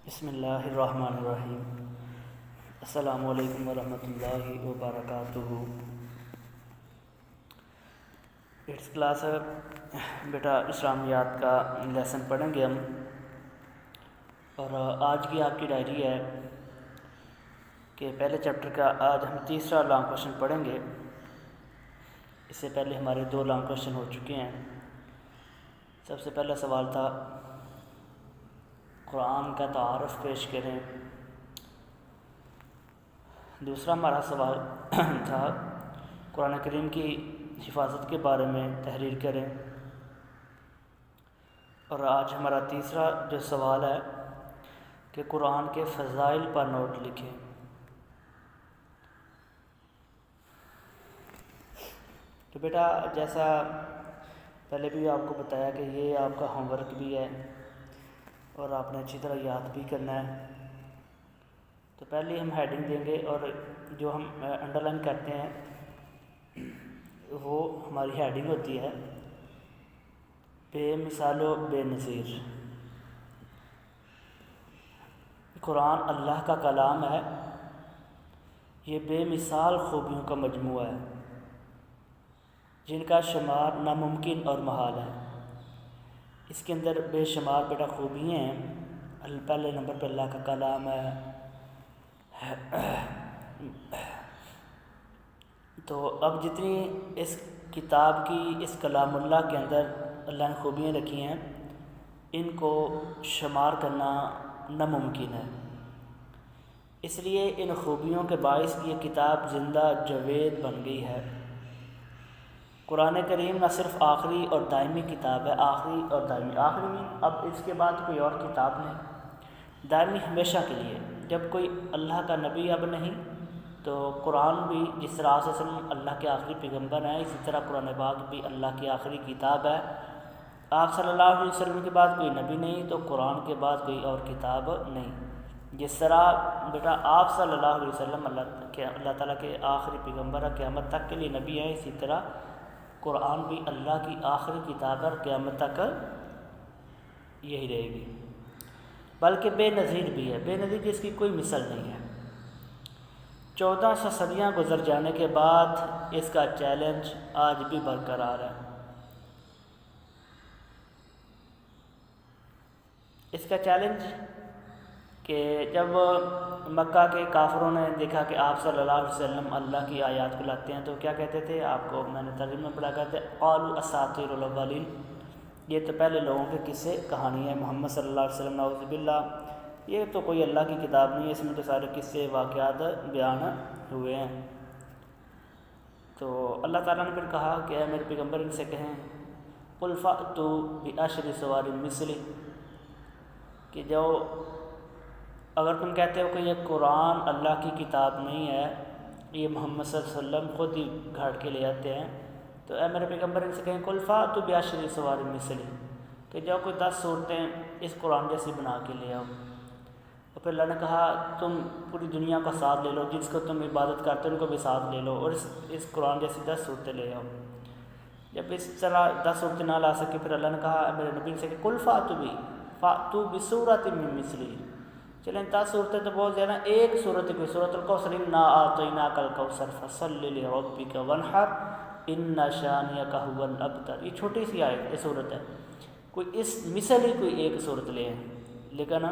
بسم اللہ الرحمن الرحیم۔ السلام علیکم ورحمۃ اللہ وبرکاتہ۔ ایٹس کلاس بیٹا اسلامیات کا لیسن پڑھیں گے ہم، اور آج کی آپ کی ڈائری ہے کہ پہلے چیپٹر کا آج ہم تیسرا لانگ کویشچن پڑھیں گے۔ اس سے پہلے ہمارے 2 لانگ کویشچن ہو چکے ہیں۔ سب سے پہلا سوال تھا قرآن کا تعارف پیش کریں۔ دوسرا ہمارا سوال تھا قرآن کریم کی حفاظت کے بارے میں تحریر کریں، اور آج ہمارا تیسرا جو سوال ہے کہ قرآن کے فضائل پر نوٹ لکھیں۔ تو بیٹا جیسا پہلے بھی آپ کو بتایا کہ یہ آپ کا ہوم ورک بھی ہے اور آپ نے اچھی طرح یاد بھی کرنا ہے۔ تو پہلے ہم ہیڈنگ دیں گے، اور جو ہم انڈر لائن کرتے ہیں وہ ہماری ہیڈنگ ہوتی ہے بے مثال و بے نظیر۔ قرآن اللہ کا کلام ہے، یہ بے مثال خوبیوں کا مجموعہ ہے جن کا شمار ناممکن اور محال ہے۔ اس کے اندر بے شمار بیٹا خوبیاں ہیں۔ پہلے نمبر پہ اللہ کا کلام ہے۔ تو اب جتنی اس کتاب کی، اس کلام اللہ کے اندر اللہ نے خوبیاں رکھی ہیں، ان کو شمار کرنا ناممکن ہے۔ اس لیے ان خوبیوں کے باعث یہ کتاب زندہ جاوید بن گئی ہے۔ قرآن کریم نہ صرف آخری اور دائمی کتاب ہے، آخری اور دائمی، آخری میں اب اس کے بعد کوئی اور کتاب نہیں، دائمی ہمیشہ کے لیے۔ جب کوئی اللہ کا نبی اب نہیں تو قرآن بھی جس طرح آپ صلی اللہ علیہ وسلم اللہ کے آخری پیغمبر ہیں، اسی طرح قرآن پاک بھی اللہ کی آخری کتاب ہے۔ آپ صلی اللہ علیہ وسلم کے بعد کوئی نبی نہیں تو قرآن کے بعد کوئی اور کتاب نہیں۔ جس طرح بیٹا آپ صلی اللہ علیہ وسلم اللہ تعالیٰ کے آخری پیغمبر ہے، قیامت تک کے لیے نبی ہیں، اسی طرح قرآن بھی اللہ کی آخری کتاب ہے، قیامت تک یہی رہے گی، بلکہ بے نظیر بھی ہے، بے نظیر جس کی کوئی مثل نہیں ہے۔ 1400 صدیاں گزر جانے کے بعد اس کا چیلنج آج بھی برقرار ہے۔ اس کا چیلنج کہ جب مکہ کے کافروں نے دیکھا کہ آپ صلی اللہ علیہ وسلم اللہ کی آیات کو لاتے ہیں تو کیا کہتے تھے، آپ کو میں نے ترجمہ میں پڑھا کرتے قالوا اساطیر الاولین، یہ تو پہلے لوگوں کے قصے کہانی ہے، محمد صلی اللہ علیہ وسلم نعوذ باللہ یہ تو کوئی اللہ کی کتاب نہیں ہے، اس میں تو سارے قصے واقعات بیان ہوئے ہیں۔ تو اللہ تعالیٰ نے پھر کہا کہ اے میرے پیغمبر ان سے کہیں قل فأتوا بعشر سوار مثلہ، کہ جو اگر تم کہتے ہو کہ یہ قرآن اللہ کی کتاب نہیں ہے، یہ محمد صلی اللہ علیہ وسلم خود ہی گھاڑ کے لے آتے ہیں، تو اے میرے پیغمبر ان سے کہیں قل فأتوا بعشر سوار مثلہ، کہ جو کوئی 10 صورتیں اس قرآن جیسی بنا کے لے آؤ۔ اور پھر اللہ نے کہا تم پوری دنیا کا ساتھ لے لو، جس کو تم عبادت کرتے ہو ان کو بھی ساتھ لے لو، اور اس قرآن جیسی 10 صورتیں لے آؤ۔ جب اس طرح 10 صورتیں نہ لا سکے پھر اللہ نے کہا میرے نبی سے کہ قل فأتوا بسورۃ من مثلہ، چلیں 10 صورتیں تو بہت زیادہ، ایک صورت کوئی سورۃ الکوثر انا اعطیناک الکوثر فصل لربک وانحر ان شانئک ھو الابتر، یہ چھوٹی سی آیت صورت ہے، کوئی اس مثل ہی کوئی ایک صورت لے آئیں، لیکن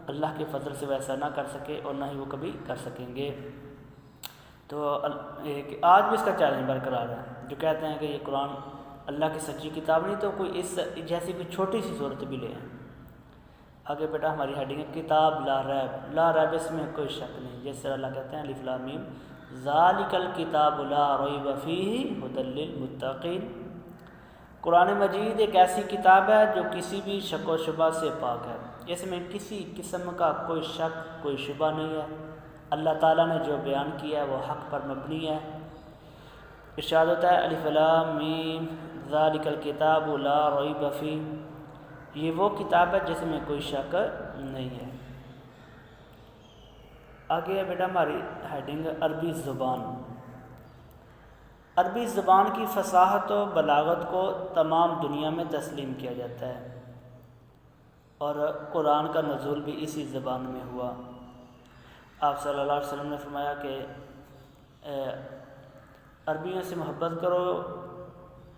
اللہ کے فضل سے ویسا نہ کر سکے اور نہ ہی وہ کبھی کر سکیں گے۔ تو آج بھی اس کا چیلنج برقرار ہے، جو کہتے ہیں کہ یہ قرآن اللہ کی سچی کتاب نہیں تو کوئی اس جیسی کوئی چھوٹی سی صورت بھی لے آئیں۔ آگے بیٹا ہماری ہیڈنگ ہے کتاب لا ریب، لا ریب اس میں کوئی شک نہیں، جس طرح اللہ کہتے ہیں الف لام میم ذالک الکتاب لا ریب فیہ ھدی للمتقین، قرآن مجید ایک ایسی کتاب ہے جو کسی بھی شک و شبہ سے پاک ہے، اس میں کسی قسم کا کوئی شک کوئی شبہ نہیں ہے، اللہ تعالیٰ نے جو بیان کیا ہے وہ حق پر مبنی ہے۔ ارشاد ہوتا ہے الف لام میم ذالک الکتاب لا ریب فیہ، یہ وہ کتاب ہے جس میں کوئی شک نہیں ہے۔ آگے ہے بیٹا ہماری ہیڈنگ عربی زبان۔ عربی زبان کی فصاحت و بلاغت کو تمام دنیا میں تسلیم کیا جاتا ہے۔ اور قرآن کا نزول بھی اسی زبان میں ہوا۔ آپ صلی اللہ علیہ وسلم نے فرمایا کہ عربیوں سے محبت کرو،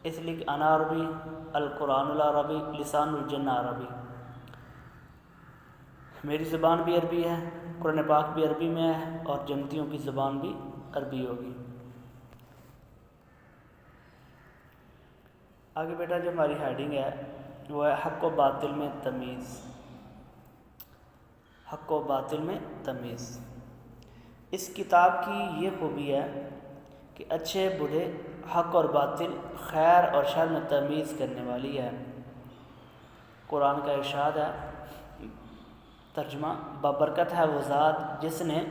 اس لیے کہ انا عربی، القرآن العربی، لسان الجنہ عربی، میری زبان بھی عربی ہے، قرآن پاک بھی عربی میں ہے، اور جنتیوں کی زبان بھی عربی ہوگی۔ آگے بیٹا جو ہماری ہیڈنگ ہے وہ ہے حق و باطل میں تمیز۔ حق و باطل میں تمیز۔ اس کتاب کی یہ خوبی ہے کہ اچھے برے، حق اور باطل، خیر اور شر میں تمیز کرنے والی ہے۔ قرآن کا ارشاد ہے، ترجمہ: بابرکت ہے وہ ذات جس نے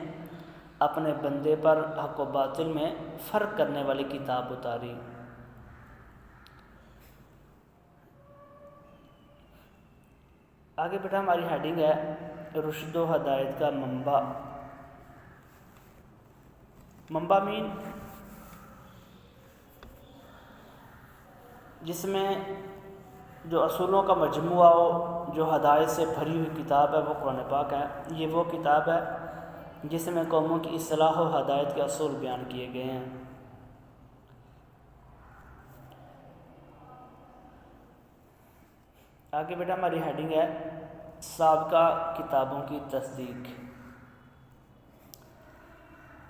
اپنے بندے پر حق و باطل میں فرق کرنے والی کتاب اتاری۔ آگے بیٹا ہماری ہیڈنگ ہے رشد و ہدایت کا منبع۔ منبع مین جس میں جو اصولوں کا مجموعہ ہو، جو ہدایت سے بھری ہوئی کتاب ہے وہ قرآن پاک ہے۔ یہ وہ کتاب ہے جس میں قوموں کی اصلاح و ہدایت کے اصول بیان کیے گئے ہیں۔ آگے بیٹا ہماری ہیڈنگ ہے سابقہ کتابوں کی تصدیق۔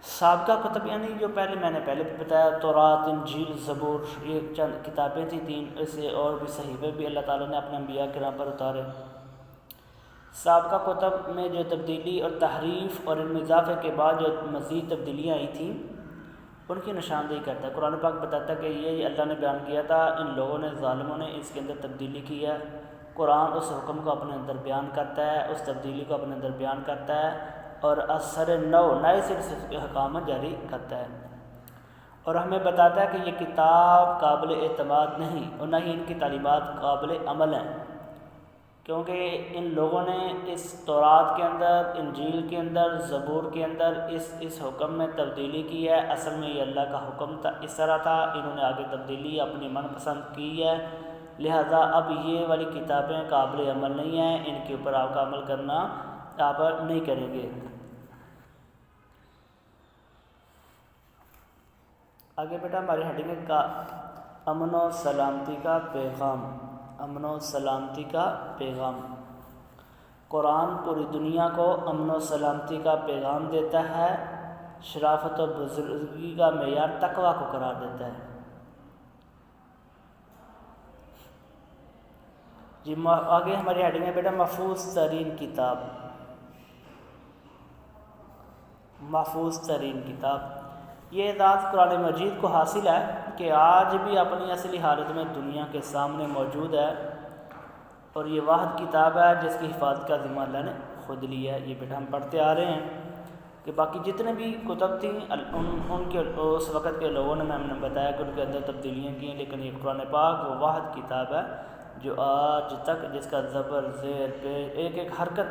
سابقہ کتب یعنی جو میں نے پہلے بھی بتایا، تورات، انجیل، زبور، یہ چند کتابیں تھیں، تین اسے اور بھی صحیفے بھی اللہ تعالیٰ نے اپنے انبیاء کے نام پر اتارے۔ سابقہ کتب میں جو تبدیلی اور تحریف اور ان میں اضافے کے بعد جو مزید تبدیلیاں آئی تھیں ان کی نشاندہی کرتا ہے۔ قرآن پاک بتاتا ہے کہ یہ اللہ نے بیان کیا تھا، ان لوگوں نے، ظالموں نے اس کے اندر تبدیلی کی ہے۔ قرآن اس حکم کو اپنے اندر بیان کرتا ہے، اس تبدیلی کو اپنے اندر بیان کرتا ہے، اور اثر نو، نئے سرے سے احکامات جاری کرتا ہے، اور ہمیں بتاتا ہے کہ یہ کتاب قابل اعتماد نہیں اور نہ ہی ان کی تعلیمات قابل عمل ہیں، کیونکہ ان لوگوں نے اس تورات کے اندر، انجیل کے اندر، زبور کے اندر اس حکم میں تبدیلی کی ہے۔ اصل میں یہ اللہ کا حکم تھا، اس طرح تھا، انہوں نے آگے تبدیلی اپنی من پسند کی ہے، لہذا اب یہ والی کتابیں قابل عمل نہیں ہیں، ان کے اوپر آپ کا عمل کرنا آپ نہیں کریں گے۔ آگے بیٹا ہماری ہیڈنگ کا امن و سلامتی کا پیغام۔ امن و سلامتی کا پیغام۔ قرآن پوری دنیا کو امن و سلامتی کا پیغام دیتا ہے، شرافت و بزرگی کا معیار تقویٰ کو قرار دیتا ہے۔ جی آگے ہماری ہیڈنگ ہے بیٹا محفوظ ترین کتاب۔ محفوظ ترین کتاب، یہ اعزاز قرآن مجید کو حاصل ہے کہ آج بھی اپنی اصلی حالت میں دنیا کے سامنے موجود ہے، اور یہ واحد کتاب ہے جس کی حفاظت کا ذمہ اللہ نے خود لیا ہے۔ یہ بیٹا ہم پڑھتے آ رہے ہیں کہ باقی جتنے بھی کتب تھیں ان کے اس وقت کے لوگوں نے، ہم نے بتایا کہ ان کے اندر تبدیلیاں کی ہیں، لیکن یہ قرآن پاک وہ واحد کتاب ہے جو آج تک، جس کا زبر، زیر، پیش، ایک ایک حرکت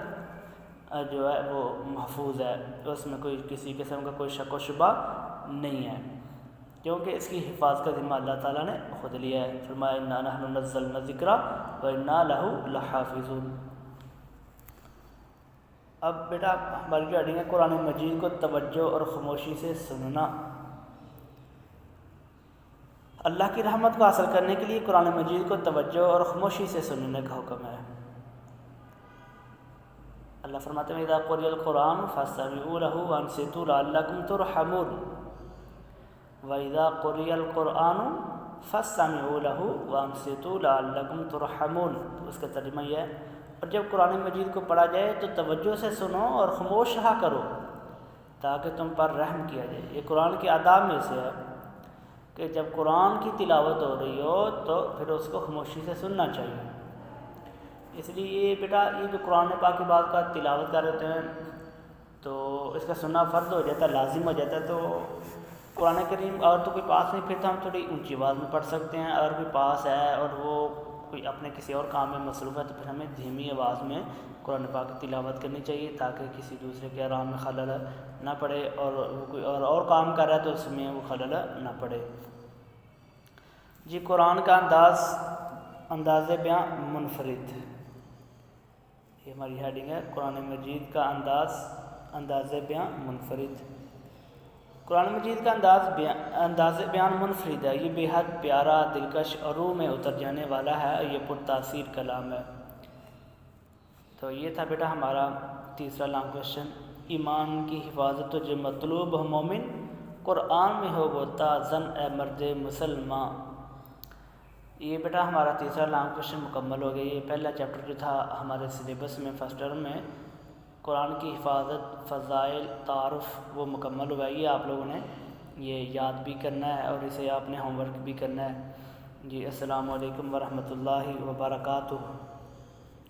جو ہے وہ محفوظ ہے، اس میں کوئی کسی قسم کا کوئی شک و شبہ نہیں ہے، کیونکہ اس کی حفاظت کا ذمہ اللہ تعالیٰ نے خود لیا ہے۔ فرمایا انا نحن نزلنا الذکر وانا لہ لحافظون۔ اب بیٹا ہماری جو ہیڈنگ ہے قرآن مجید کو توجہ اور خاموشی سے سننا۔ اللہ کی رحمت کو حاصل کرنے کے لیے قرآن مجید کو توجہ اور خاموشی سے سننے کا حکم ہے۔ اللہ فرماتے ہیں اذا قرئ القرآن فاستمعوا له وانصتوا لعلکم ترحمون، واذا قرئ القرآن فاستمعوا له وانصتوا لعلکم ترحمون۔ تو اس کا ترجمہ یہ ہے، اور جب قرآن مجید کو پڑھا جائے تو توجہ سے سنو اور خاموش رہا کرو تاکہ تم پر رحم کیا جائے۔ یہ قرآن کے آداب میں سے ہے کہ جب قرآن کی تلاوت ہو رہی ہو تو پھر اس کو خاموشی سے سننا چاہیے۔ اس لیے یہ بیٹا یہ جو قرآن پاک کی بات کا تلاوت کر رہے ہیں تو اس کا سننا فرض ہو جاتا ہے، لازم ہو جاتا ہے۔ تو قرآن کریم اگر تو کوئی پاس نہیں، پھر تو ہم تھوڑی اونچی آواز میں پڑھ سکتے ہیں، اگر کوئی پاس ہے اور وہ کوئی اپنے کسی اور کام میں مصروف ہے تو پھر ہمیں دھیمی آواز میں قرآن پاک کی تلاوت کرنی چاہیے تاکہ کسی دوسرے کے آرام میں خلل نہ پڑے، اور وہ کوئی اور کام کر رہا ہے تو اس میں وہ خلل نہ پڑے۔ جی قرآن کا انداز بیاں منفرد۔ یہ ہماری ہیڈنگ ہے، قرآن مجید کا انداز بیان منفرد۔ قرآن مجید کا انداز بیان منفرد ہے، یہ بے حد پیارا، دلکش اور روح میں اتر جانے والا ہے، اور یہ پرتاثیر کلام ہے۔ تو یہ تھا بیٹا ہمارا تیسرا لانگ کویشچن، ایمان کی حفاظت جو مطلوب ہو مومن، قرآن میں ہو وہ تازن اے مرد مسلماں۔ یہ بیٹا ہمارا تیسرا لانگ کویشچن مکمل ہو گیا۔ یہ پہلا چیپٹر جو تھا ہمارے سلیبس میں فرسٹ ٹرم میں، قرآن کی حفاظت، فضائل، تعارف، وہ مکمل ہوا ہے۔ یہ آپ لوگوں نے یہ یاد بھی کرنا ہے اور اسے آپ نے ہوم ورک بھی کرنا ہے۔ جی السلام علیکم ورحمۃ اللہ وبرکاتہ۔